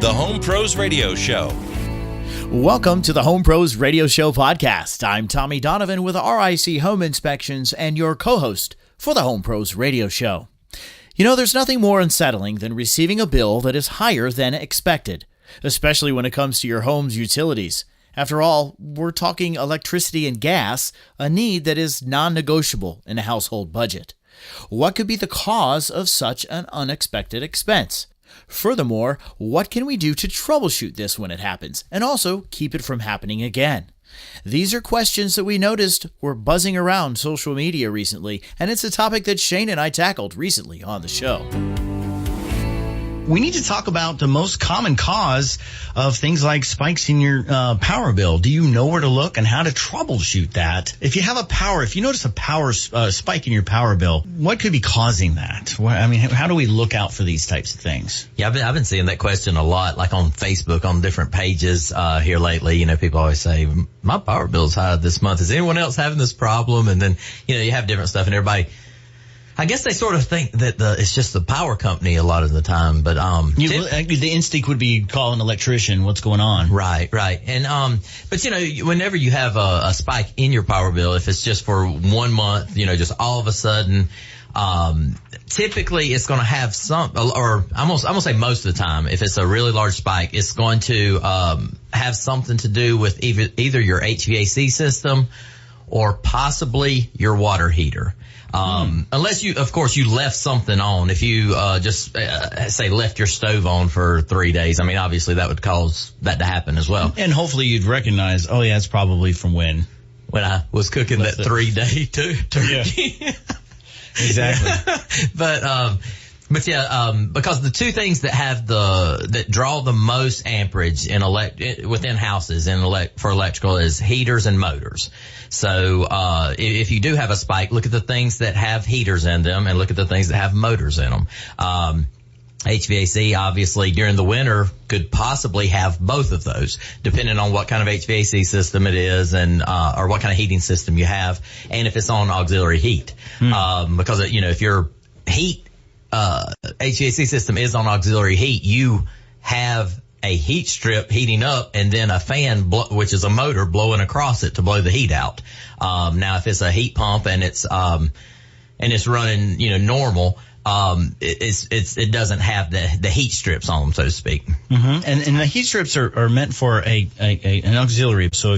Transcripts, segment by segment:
the Home Pros Radio Show. Welcome to the Home Pros Radio Show podcast. I'm Tommy Donovan with RIC Home Inspections and your co-host for the Home Pros Radio Show. You know, there's nothing more unsettling than receiving a bill that is higher than expected, especially when it comes to your home's utilities. After all, we're talking electricity and gas, a need that is non-negotiable in a household budget. What could be the cause of such an unexpected expense? Furthermore, what can we do to troubleshoot this when it happens, and also keep it from happening again? These are questions that we noticed were buzzing around social media recently, and it's a topic that Shane and I tackled recently on the show. We need to talk about the most common cause of things like spikes in your power bill. Do you know where to look and how to troubleshoot that? If you notice a power spike in your power bill, what could be causing that? How do we look out for these types of things? Yeah, I've been seeing that question a lot, like on Facebook, on different pages here lately. You know, people always say, my power bill's high this month. Is anyone else having this problem? And then, you have different stuff, and everybody, I guess they sort of think that it's just the power company a lot of the time, but the instinct would be call an electrician. What's going on? Right. And but whenever you have a spike in your power bill, if it's just for 1 month, just all of a sudden, typically it's going to have or I'm gonna say most of the time, if it's a really large spike, it's going to have something to do with either your HVAC system or possibly your water heater. Unless of course, you left something on. If you say left your stove on for 3 days, obviously that would cause that to happen as well. And hopefully you'd recognize, oh yeah, it's probably from when I was cooking that 3-day turkey. Yeah. Exactly. But yeah, because the two things that draw the most amperage within houses for electrical is heaters and motors. So, if you do have a spike, look at the things that have heaters in them and look at the things that have motors in them. HVAC, obviously, during the winter could possibly have both of those, depending on what kind of HVAC system it is and, or what kind of heating system you have, and if it's on auxiliary heat. Because, if your HVAC system is on auxiliary heat, you have a heat strip heating up and then a fan, which is a motor, blowing across it to blow the heat out. Now, if it's a heat pump and it's running, normal, it doesn't have the heat strips on them, so to speak. Mm-hmm. And the heat strips are meant for an auxiliary. So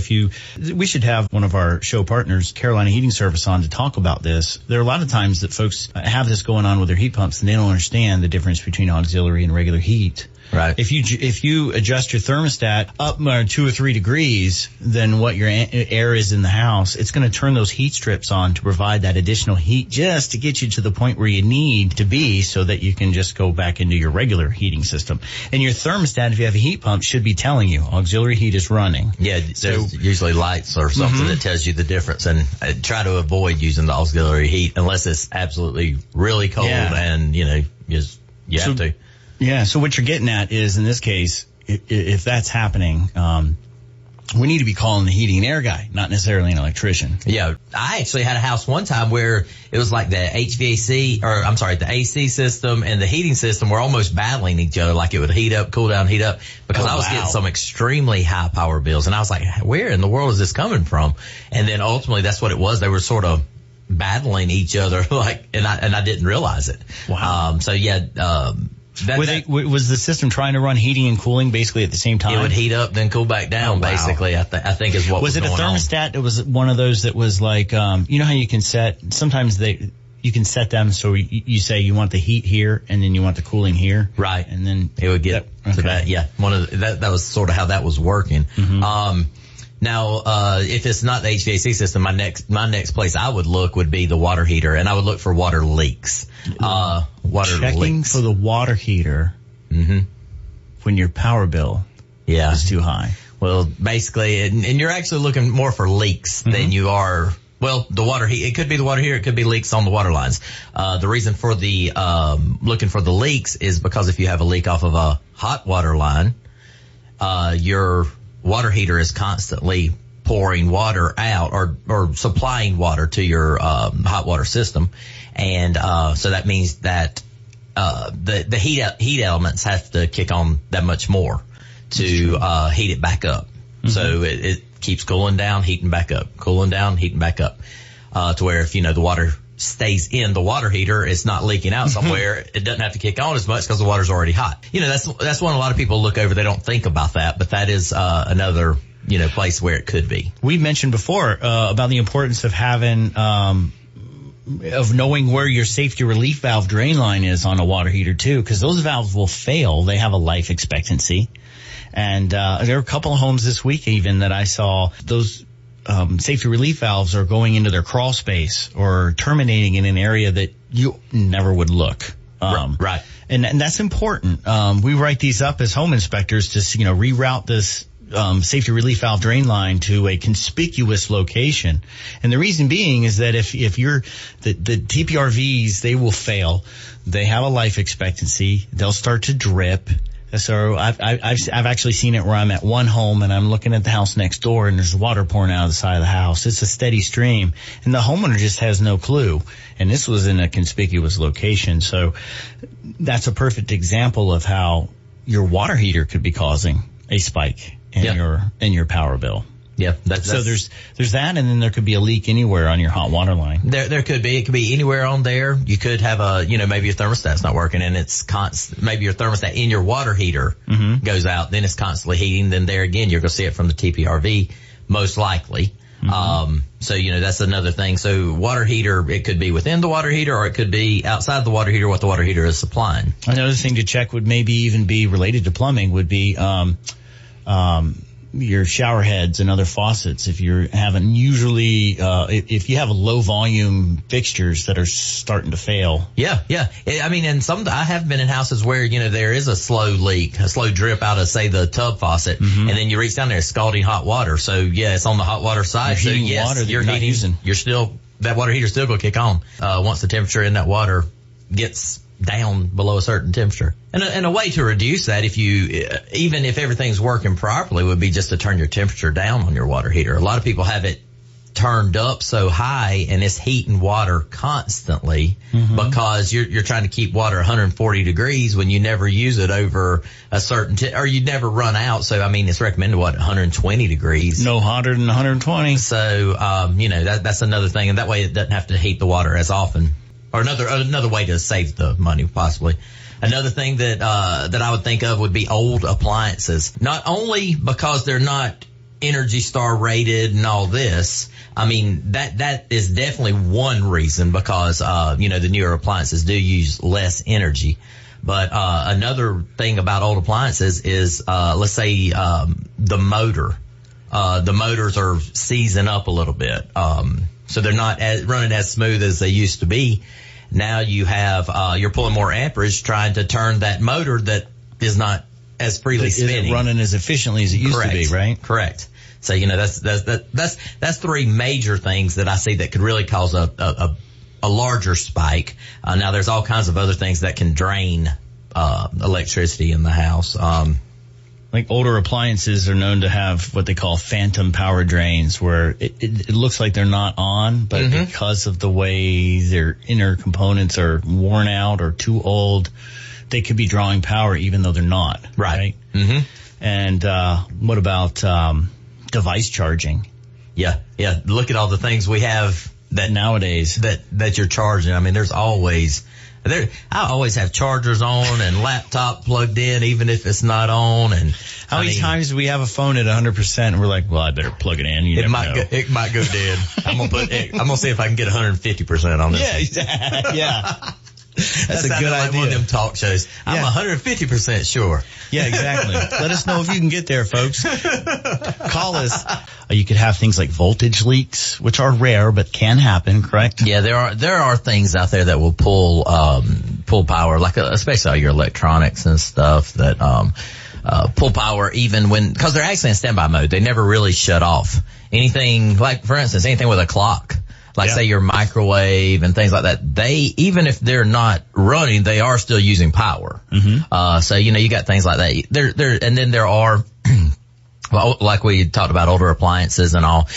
we should have one of our show partners, Carolina Heating Service, on to talk about this. There are a lot of times that folks have this going on with their heat pumps and they don't understand the difference between auxiliary and regular heat. Right. If you adjust your thermostat up 2 or 3 degrees than what your air is in the house, it's going to turn those heat strips on to provide that additional heat just to get you to the point where you need to be so that you can just go back into your regular heating system. And your thermostat, if you have a heat pump, should be telling you auxiliary heat is running. Yeah, there's usually lights or something that tells you the difference. And try to avoid using the auxiliary heat unless it's absolutely really cold and, you have to. Yeah, so what you're getting at is, in this case, if that's happening, we need to be calling the heating and air guy, not necessarily an electrician. Yeah, I actually had a house one time where it was like the the AC system and the heating system were almost battling each other, like it would heat up, cool down, heat up, because I was getting some extremely high power bills, and I was like, where in the world is this coming from? And then ultimately that's what it was. They were sort of battling each other, and I didn't realize it. Wow. Was the system trying to run heating and cooling basically at the same time? It would heat up, then cool back down, basically, I think is what was going on. Was it a thermostat? It was one of those that was like, how you can sometimes you can set them so you say you want the heat here and then you want the cooling here. Right. And then it would get to that. Yeah. That was sort of how that was working. Mm-hmm. Now, if it's not the HVAC system, my next place I would look would be the water heater, and I would look for water leaks. Checking for the water heater when your power bill is too high. Well, basically, and you're actually looking more for leaks than you are. Well, the water heat, it could be the water heater, it could be leaks on the water lines. The reason for the looking for the leaks is because if you have a leak off of a hot water line, your water heater is constantly pouring water out or supplying water to your hot water system. And so that means that the heat elements have to kick on that much more to heat it back up. Mm-hmm. So it keeps cooling down, heating back up, cooling down, heating back up, to where if, the water stays in the water heater, it's not leaking out somewhere. It doesn't have to kick on as much because the water's already hot. That's one a lot of people look over. They don't think about that, but that is another place where it could be. We mentioned before about the importance of having of knowing where your safety relief valve drain line is on a water heater too, because those valves will fail. They have a life expectancy. And there are a couple of homes this week even that I saw those safety relief valves are going into their crawl space or terminating in an area that you never would look. Right. And that's important. We write these up as home inspectors to, reroute this safety relief valve drain line to a conspicuous location. And the reason being is that if you're the TPRVs, they will fail. They have a life expectancy. They'll start to drip. So I've actually seen it where I'm at one home and I'm looking at the house next door and there's water pouring out of the side of the house. It's a steady stream and the homeowner just has no clue. And this was in a conspicuous location. So that's a perfect example of how your water heater could be causing a spike in your power bill. Yeah. So there's that, and then there could be a leak anywhere on your hot water line. There could be. It could be anywhere on there. You could have maybe your thermostat's not working and it's maybe your thermostat in your water heater goes out, then it's constantly heating. Then there again, you're going to see it from the TPRV most likely. So that's another thing. So water heater, it could be within the water heater or it could be outside the water heater, what the water heater is supplying. Another thing to check would maybe even be related to plumbing would be, your shower heads and other faucets. If you're having if you have low volume fixtures that are starting to fail. Yeah. I mean, I have been in houses where, there is a slow leak, a slow drip out of, say, the tub faucet, and then you reach down there, it's scalding hot water. So yeah, it's on the hot water side. You're heating water that you're not using. That water heater's still going to kick on, once the temperature in that water gets down below a certain temperature. And a way to reduce that, even if everything's working properly, would be just to turn your temperature down on your water heater. A lot of people have it turned up so high and it's heating water constantly because you're trying to keep water 140 degrees when you never use it over a certain or you never run out. So I mean, it's recommended 120 degrees. No hotter than 120. So that's another thing, and that way it doesn't have to heat the water as often. Or another way to save the money, possibly. Another thing that I would think of would be old appliances. Not only because they're not Energy Star rated and all this. I mean, that is definitely one reason because, the newer appliances do use less energy. But, another thing about old appliances is, let's say, the motor. The motors are seizing up a little bit. So they're not running as smooth as they used to be. Now you have, you're pulling more amperage trying to turn that motor that is not as freely spinning. Isn't running as efficiently as it used to be, right? Correct. So, that's three major things that I see that could really cause a larger spike. Now there's all kinds of other things that can drain, electricity in the house. Like older appliances are known to have what they call phantom power drains, where it looks like they're not on, but because of the way their inner components are worn out or too old, they could be drawing power even though they're not. Right? And what about device charging? Yeah. Look at all the things we have that nowadays that you're charging. I mean, I always have chargers on and laptop plugged in, even if it's not on. And how many times do we have a phone at 100% and we're like, well, I better plug it in. It might go dead. I'm gonna see if I can get 150% on this. Yeah. That's a good like idea. One of them talk shows. I'm 150% sure. Yeah, exactly. Let us know if you can get there, folks. Call us. You could have things like voltage leaks, which are rare but can happen, correct? Yeah, there are things out there that will pull power, like especially all your electronics and stuff that pull power even because they're actually in standby mode. They never really shut off. Anything like, for instance, anything with a clock. Like say your microwave and things like that, even if they're not running, they are still using power. So, you got things like that. And then there are Well, like we talked about older appliances and all,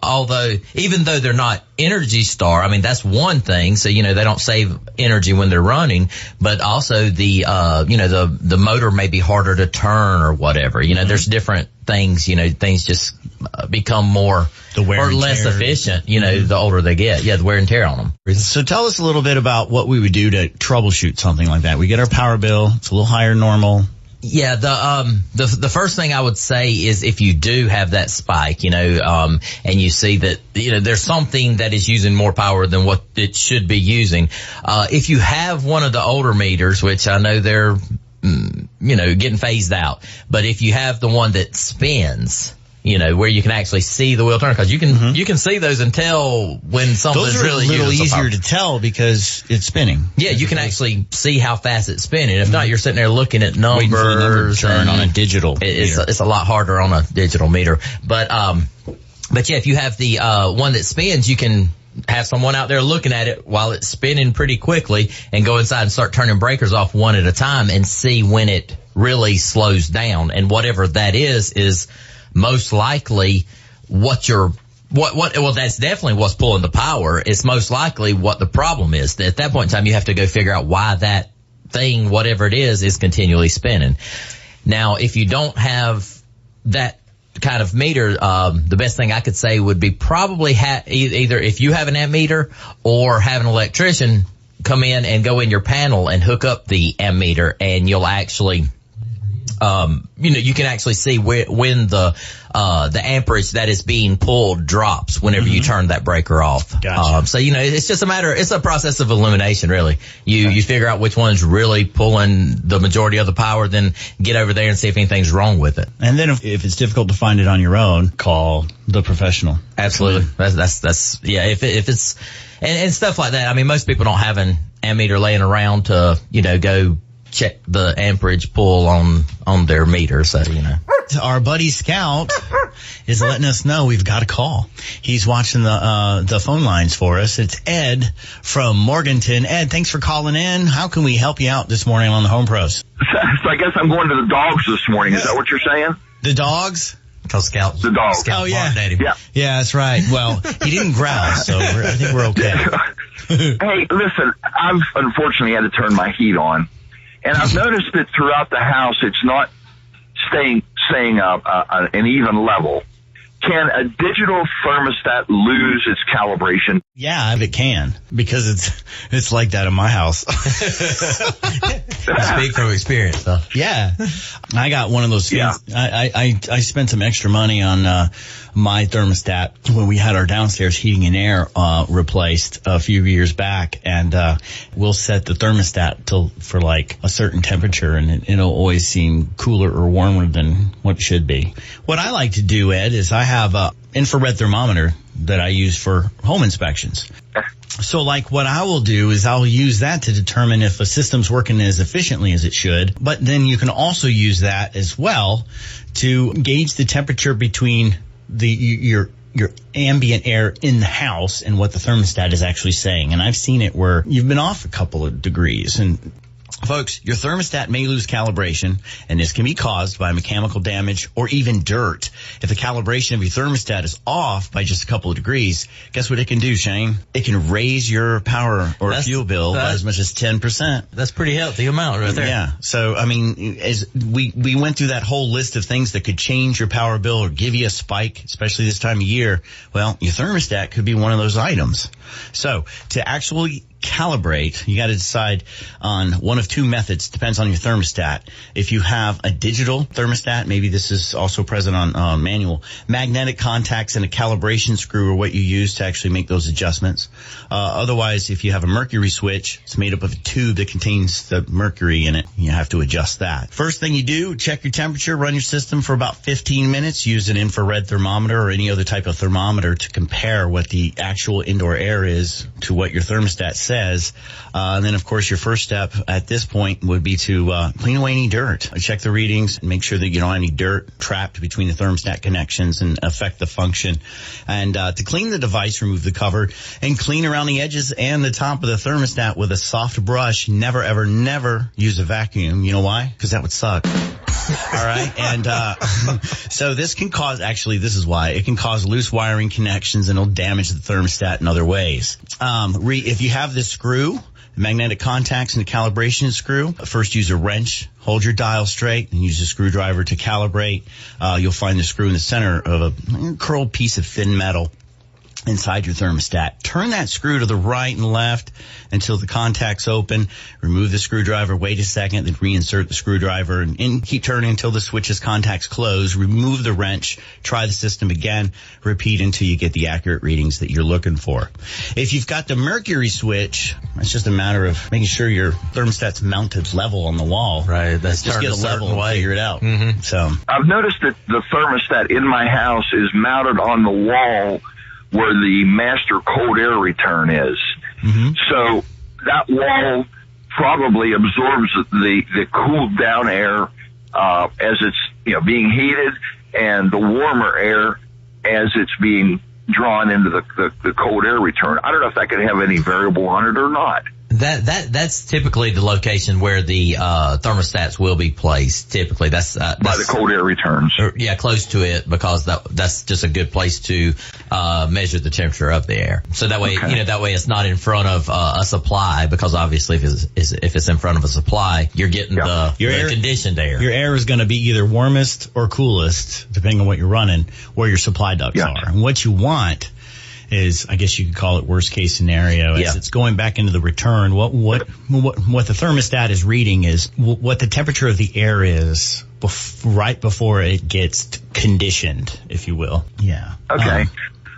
although, even though they're not Energy Star, I mean, that's one thing. So, they don't save energy when they're running, but also the motor may be harder to turn or whatever. There's different things, things just become more or less efficient, the older they get. Yeah, the wear and tear on them. So tell us a little bit about what we would do to troubleshoot something like that. We get our power bill. It's a little higher than normal. Yeah, the first thing I would say is if you do have that spike, and you see that, there's something that is using more power than what it should be using. If you have one of the older meters, which I know they're, getting phased out, but if you have the one that spins, where you can actually see the wheel turn, because you can see those and tell when something's really using. Those are a little easier to tell because it's spinning. Yeah, you can actually see how fast it's spinning. If not, you're sitting there looking at numbers. Waiting for the number to turn on a digital meter. It's a lot harder on a digital meter. But yeah, if you have the one that spins, you can have someone out there looking at it while it's spinning pretty quickly and go inside and start turning breakers off one at a time and see when it really slows down. And whatever that is most likely well, that's definitely what's pulling the power. It's most likely what the problem is. At that point in time, you have to go figure out why that thing, whatever it is continually spinning. Now, if you don't have that kind of meter, the best thing I could say would be probably either if you have an ammeter or have an electrician come in and go in your panel and hook up the ammeter, and you'll actually you can actually see when the amperage that is being pulled drops whenever you turn that breaker off. Gotcha. So, it's just it's a process of elimination, really. You figure out which one's really pulling the majority of the power, then get over there and see if anything's wrong with it. And then if it's difficult to find it on your own, call the professional. Absolutely. That's yeah, if it's, and stuff like that. I mean, most people don't have an ammeter laying around to, go check the amperage pull on their meter, so Our buddy Scout is letting us know we've got a call. He's watching the phone lines for us. It's Ed from Morganton. Ed, thanks for calling in. How can we help you out this morning on the Home Pros? So I guess I'm going to the dogs this morning. Is that what you're saying? The dogs? Because Scout. The dog. Oh, yeah. Yeah. Yeah, that's right. Well, he didn't growl, so I think we're okay. Hey, listen, I've unfortunately had to turn my heat on. And I've noticed that throughout the house, it's not staying an even level. Can a digital thermostat lose its calibration? Yeah, it can, because it's like that in my house. Speak from experience, though. Yeah. I got one of those things. Yeah. I spent some extra money on my thermostat when we had our downstairs heating and air replaced a few years back, and we'll set the thermostat for like a certain temperature, and it'll always seem cooler or warmer than what it should be. What I like to do, Ed, is I have a infrared thermometer that I use for home inspections. So like what I will do is I'll use that to determine if a system's working as efficiently as it should, but then you can also use that as well to gauge the temperature between your ambient air in the house and what the thermostat is actually saying. And I've seen it where you've been off a couple of degrees. And folks, your thermostat may lose calibration, and this can be caused by mechanical damage or even dirt. If the calibration of your thermostat is off by just a couple of degrees, guess what it can do, Shane? It can raise your power or fuel bill by as much as 10%. That's pretty healthy amount right there. Yeah. So, I mean, as we went through that whole list of things that could change your power bill or give you a spike, especially this time of year, well, your thermostat could be one of those items. So, to actually calibrate, you got to decide on one of two methods. Depends on your thermostat. If you have a digital thermostat, maybe this is also present on manual. Magnetic contacts and a calibration screw are what you use to actually make those adjustments. Otherwise, if you have a mercury switch, it's made up of a tube that contains the mercury in it. You have to adjust that. First thing you do, check your temperature, run your system for about 15 minutes. Use an infrared thermometer or any other type of thermometer to compare what the actual indoor air is to what your thermostat says. And then, of course, your first step at this point would be to clean away any dirt. Check the readings and make sure that you don't have any dirt trapped between the thermostat connections and affect the function. And to clean the device, remove the cover and clean around the edges and the top of the thermostat with a soft brush. Never, ever, never use a vacuum. You know why? Because that would suck. All right. And so this can cause, this is why, it can cause loose wiring connections and it'll damage the thermostat in other ways. If you have this screw, magnetic contacts and the calibration screw, first use a wrench, hold your dial straight, and use a screwdriver to calibrate. You'll find the screw in the center of a curled piece of thin metal inside your thermostat. Turn that screw to the right and left until the contacts open. Remove the screwdriver, wait a second, then reinsert the screwdriver and keep turning until the switch's contacts close. Remove the wrench, try the system again, repeat until you get the accurate readings that you're looking for. If you've got the mercury switch, it's just a matter of making sure your thermostat's mounted level on the wall. Right, that's just get a level and figure it out. Mm-hmm. So I've noticed that the thermostat in my house is mounted on the wall where the master cold air return is. Mm-hmm. So that wall probably absorbs the cooled down air as it's being heated, and the warmer air as it's being drawn into the cold air return. I don't know if that could have any variable on it or not. That's typically the location where the thermostats will be placed. Typically, that's by the cold air returns. Yeah, close to it, because that's just a good place to measure the temperature of the air. So that way, that way it's not in front of a supply, because obviously if it's in front of a supply, you're getting the conditioned air. Your air is going to be either warmest or coolest, depending on what you're running, where your supply ducts are. And what you want is, I guess you could call it worst case scenario, as it's going back into the return. What the thermostat is reading is what the temperature of the air is right before it gets conditioned, if you will. Yeah. Okay.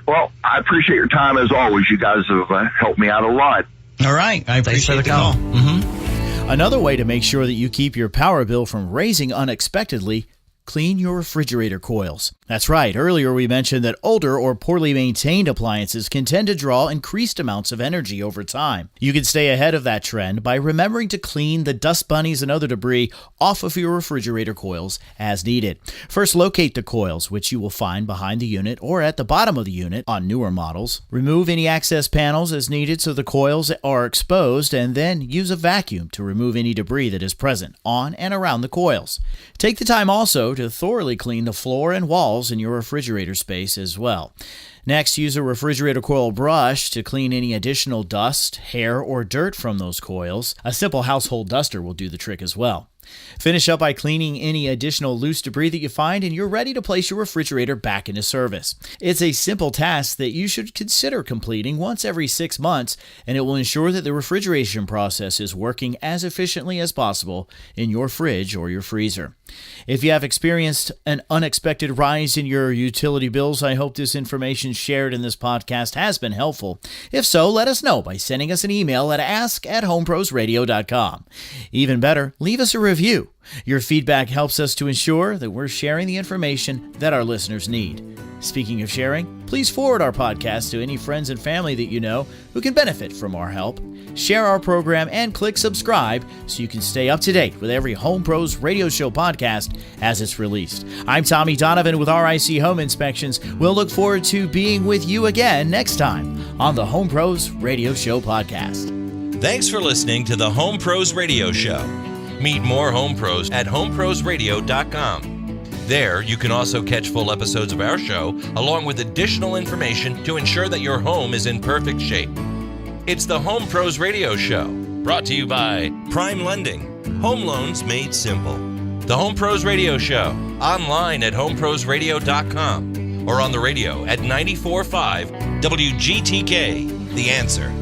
Well, I appreciate your time as always. You guys have helped me out a lot. All right. I appreciate the call. Mm-hmm. Another way to make sure that you keep your power bill from raising unexpectedly: clean your refrigerator coils. That's right. Earlier we mentioned that older or poorly maintained appliances can tend to draw increased amounts of energy over time. You can stay ahead of that trend by remembering to clean the dust bunnies and other debris off of your refrigerator coils as needed. First, locate the coils, which you will find behind the unit or at the bottom of the unit on newer models. Remove any access panels as needed so the coils are exposed, and then use a vacuum to remove any debris that is present on and around the coils. Take the time also to thoroughly clean the floor and walls in your refrigerator space as well. Next, use a refrigerator coil brush to clean any additional dust, hair, or dirt from those coils. A simple household duster will do the trick as well. Finish up by cleaning any additional loose debris that you find, and you're ready to place your refrigerator back into service. It's a simple task that you should consider completing once every 6 months, and it will ensure that the refrigeration process is working as efficiently as possible in your fridge or your freezer. If you have experienced an unexpected rise in your utility bills, I hope this information shared in this podcast has been helpful. If so, let us know by sending us an email at ask@homeprosradio.com. Even better, leave us a review. Your feedback helps us to ensure that we're sharing the information that our listeners need. Speaking of sharing, please forward our podcast to any friends and family that you know who can benefit from our help. Share our program and click subscribe so you can stay up to date with every Home Pros Radio Show podcast as it's released. I'm Tommy Donovan with RIC Home Inspections. We'll look forward to being with you again next time on the Home Pros Radio Show podcast. Thanks for listening to the Home Pros Radio Show. Meet more Home Pros at homeprosradio.com. There, you can also catch full episodes of our show, along with additional information to ensure that your home is in perfect shape. It's the Home Pros Radio Show, brought to you by Prime Lending, home loans made simple. The Home Pros Radio Show, online at homeprosradio.com or on the radio at 94.5 WGTK, The Answer.